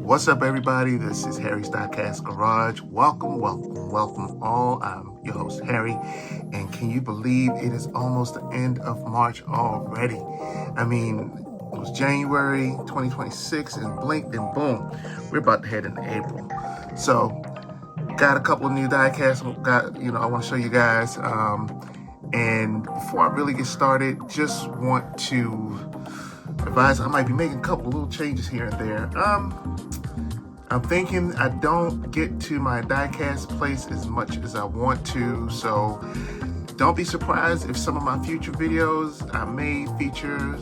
What's up, everybody? This is Harry's Diecast Garage. Welcome all. I'm your host, Harry. And can you believe it is almost the end of March already? I mean, it was January 2026 and blinked and boom, we're about to head into April. So, got a couple of new diecasts. I want to show you guys. And before I really get started, just want to advise I might be making a couple of little changes here and there. I'm thinking I don't get to my diecast place as much as I want to, so don't be surprised if some of my future videos I may feature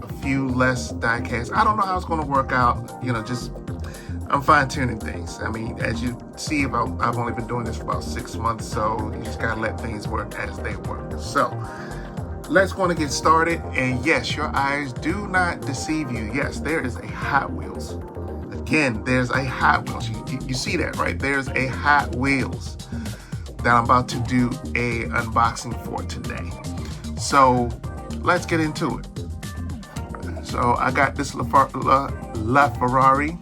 a few less diecasts. I don't know how it's going to work out. I'm fine-tuning things. I mean, as you see, I've only been doing this for about 6 months, so you just gotta let things work as they work. So let's go to get started. And yes, your eyes do not deceive you. Yes, there is a Hot Wheels. Again, there's a Hot Wheels. You see that, right? There's a Hot Wheels that I'm about to do a unboxing for today. So let's get into it. So I got this Ferarri.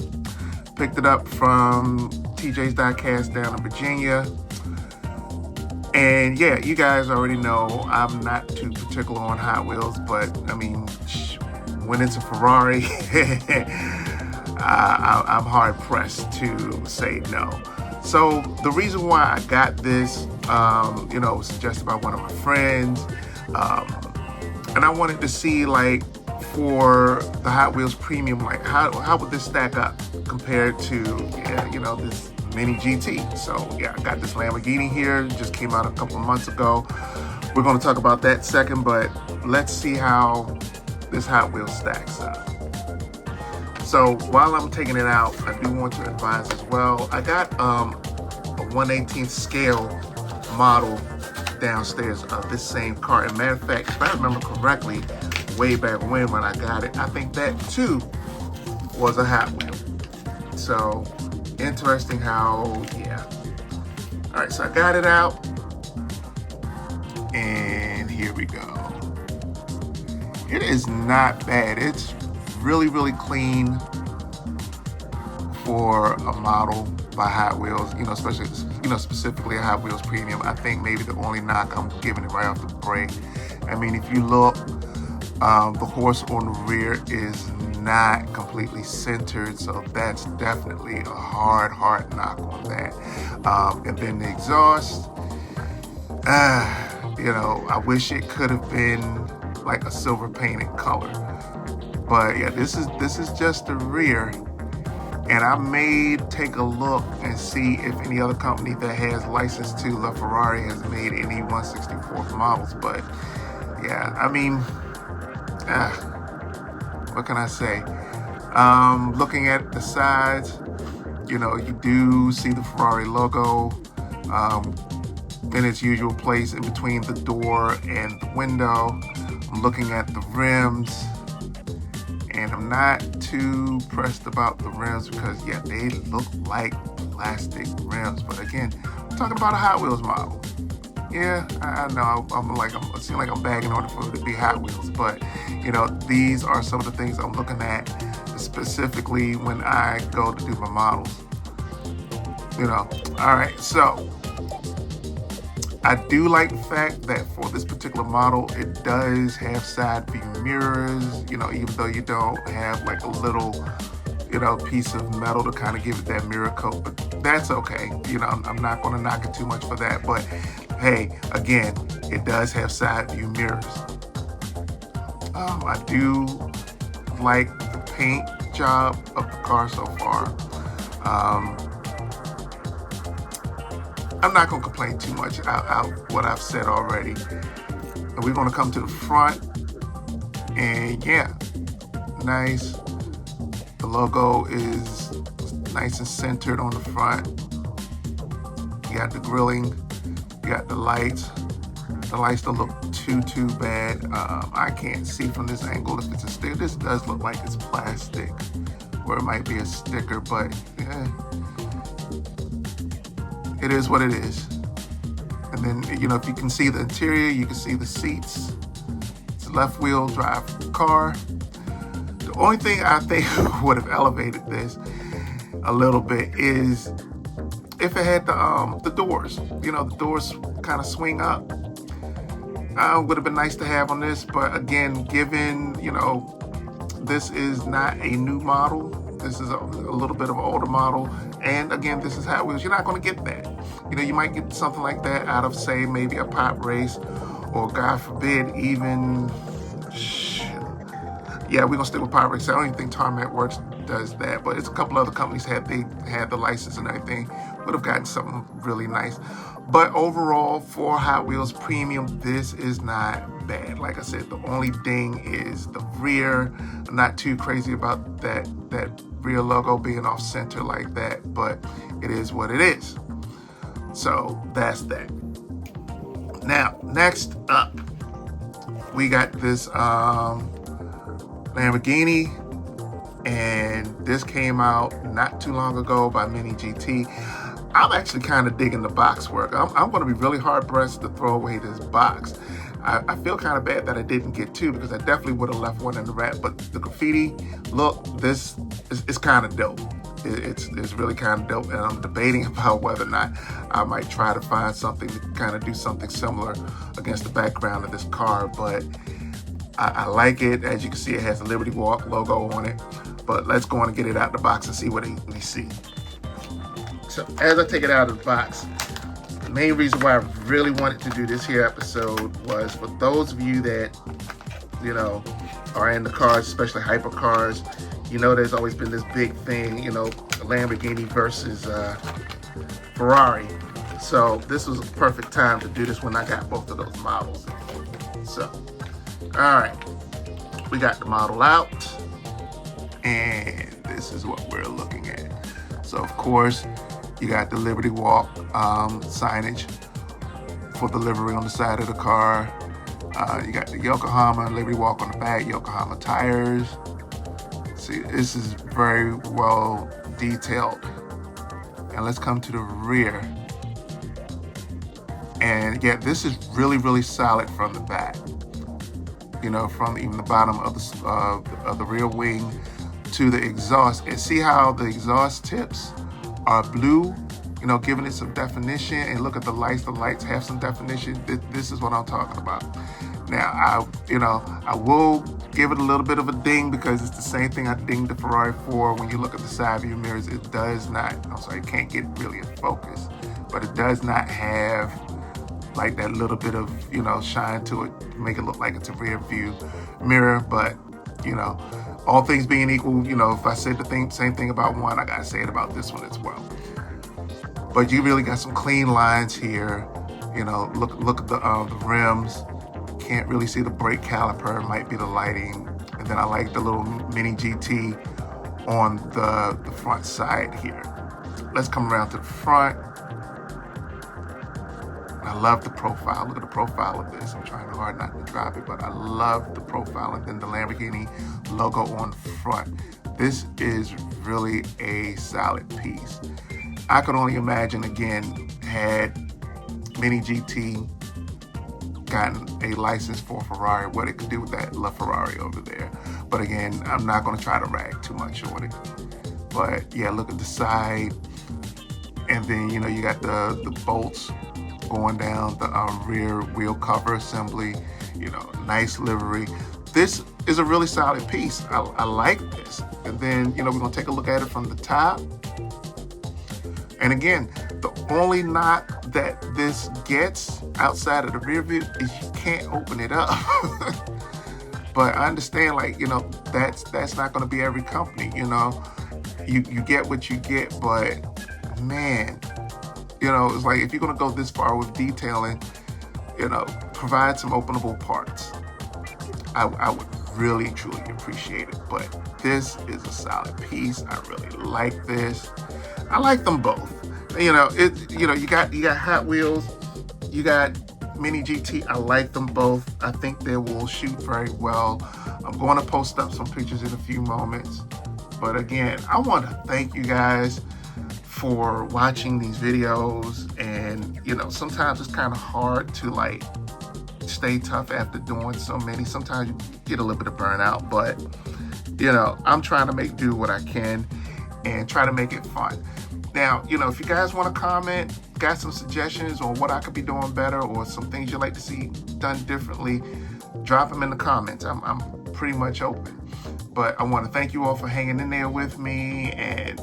Picked it up from TJ's Diecast down in Virginia. And yeah, you guys already know I'm not too particular on Hot Wheels, but I mean, when it's a Ferrari, I'm hard pressed to say no. So the reason why I got this, was suggested by one of my friends, and I wanted to see, like, for the Hot Wheels Premium, like how would this stack up compared to this Mini GT. So yeah, I got this Lamborghini here, just came out a couple of months ago. We're going to talk about that second, but let's see how this Hot Wheels stacks up. So while I'm taking it out, I do want to advise as well, I got a 1/18 scale model downstairs of this same car. As a matter of fact, if I remember correctly, way back when I got it, I think that too was a Hot Wheel. So interesting how, yeah. All right, so I got it out, and here we go. It is not bad. It's really, really clean for a model by Hot Wheels, especially, specifically a Hot Wheels Premium. I think maybe the only knock, I'm giving it right off the break. I mean, if you look, the horse on the rear is not completely centered, so that's definitely a hard knock on that. And then the exhaust, I wish it could have been like a silver painted color, but yeah, this is just the rear. And I may take a look and see if any other company that has license to LaFerrari has made any 1/64 models. But yeah, I mean, what can I say? Looking at the sides, you do see the Ferrari logo in its usual place in between the door and the window. I'm looking at the rims, and I'm not too pressed about the rims because, yeah, they look like plastic rims. But again, I'm talking about a Hot Wheels model. Yeah, I know. I seem like I'm bagging on it for it to be Hot Wheels, but these are some of the things I'm looking at specifically when I go to do my models. All right. So I do like the fact that for this particular model, it does have side view mirrors. Even though you don't have like a little, piece of metal to kind of give it that mirror coat, but that's okay. I'm not going to knock it too much for that, but hey, again, it does have side view mirrors. I do like the paint job of the car so far. I'm not going to complain too much out what I've said already. And we're going to come to the front, and yeah, nice. The logo is nice and centered on the front. You got the grilling, you got the lights. The lights don't look too bad. I can't see from this angle if it's a sticker. This does look like it's plastic, or it might be a sticker, but yeah, it is what it is. And then, if you can see the interior, you can see the seats. It's a left wheel drive car. The only thing I think would have elevated this a little bit is if it had the doors. The doors kind of swing up. Would have been nice to have on this, but again, given this is not a new model, this is a little bit of an older model, and again, this is Hot Wheels. You're not going to get that. You might get something like that out of, say, maybe a pop race, or God forbid, even we're gonna stick with pop race. I don't even think Tarmac Works does that, but it's a couple other companies had the license and everything, would have gotten something really nice. But overall, for Hot Wheels Premium, this is not bad. Like I said, the only thing is the rear. I'm not too crazy about that rear logo being off center like that, but it is what it is. So that's that. Now, next up, we got this Lamborghini, and this came out not too long ago by Mini GT. I'm actually kind of digging the box work. I'm going to be really hard pressed to throw away this box. I feel kind of bad that I didn't get two, because I definitely would have left one in the rack. But the graffiti look, this is kind of dope. It's really kind of dope, and I'm debating about whether or not I might try to find something to kind of do something similar against the background of this car. But I like it. As you can see, it has a Liberty Walk logo on it. But let's go on and get it out of the box and see what we see. So as I take it out of the box, the main reason why I really wanted to do this here episode was for those of you that, are in the cars, especially hypercars. There's always been this big thing, Lamborghini versus Ferrari. So this was a perfect time to do this when I got both of those models. So, all right, we got the model out, and this is what we're looking at. So of course, you got the Liberty Walk signage for the livery on the side of the car. You got the Yokohama Liberty Walk on the back, Yokohama tires. See, this is very well detailed. And let's come to the rear. And yeah, this is really, really solid from the back. From even the bottom of the rear wing to the exhaust. And see how the exhaust tips are blue, giving it some definition. And look at the lights have some definition. This is what I'm talking about. Now, I will give it a little bit of a ding, because it's the same thing I dinged the Ferrari for. When you look at the side view mirrors, it does not, it can't get really in focus, but it does not have like that little bit of, shine to it to make it look like it's a rear view mirror. But, all things being equal, if I said the same thing about one, I gotta say it about this one as well. But you really got some clean lines here. Look at the rims. Can't really see the brake caliper, might be the lighting. And then I like the little Mini GT on the front side here. Let's come around to the front. I love the profile. Look at the profile of this. I'm trying hard not to drop it, but I love the profile. And then the Lamborghini logo on the front. This is really a solid piece. I could only imagine, again, had Mini GT gotten a license for Ferrari, what it could do with that LaFerrari over there. But again, I'm not going to try to rag too much on it. But yeah, look at the side. And then, you got the bolts going down the rear wheel cover assembly, nice livery. This is a really solid piece. I like this. And then, we're going to take a look at it from the top. And again, the only knock that this gets outside of the rear view is you can't open it up. But I understand, that's not going to be every company, You get what you get, but man, it's like if you're going to go this far with detailing, provide some openable parts. I would really, truly appreciate it. But this is a solid piece. I really like this. I like them both. You got Hot Wheels, you got Mini GT. I like them both. I think they will shoot very well. I'm going to post up some pictures in a few moments. But again, I want to thank you guys for watching these videos. And sometimes it's kind of hard to stay tough after doing so many. Sometimes you get a little bit of burnout, but I'm trying to make do what I can and try to make it fun. Now, if you guys want to comment, got some suggestions on what I could be doing better or some things you'd like to see done differently, drop them in the comments. I'm pretty much open. But I want to thank you all for hanging in there with me and,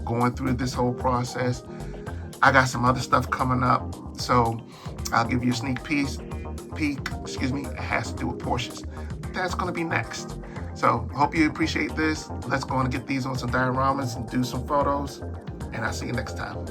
going through this whole process. I got some other stuff coming up, so I'll give you a sneak peek. It has to do with Porsches. That's going to be next. So hope you appreciate this. Let's go and get these on some dioramas and do some photos. And I'll see you next time.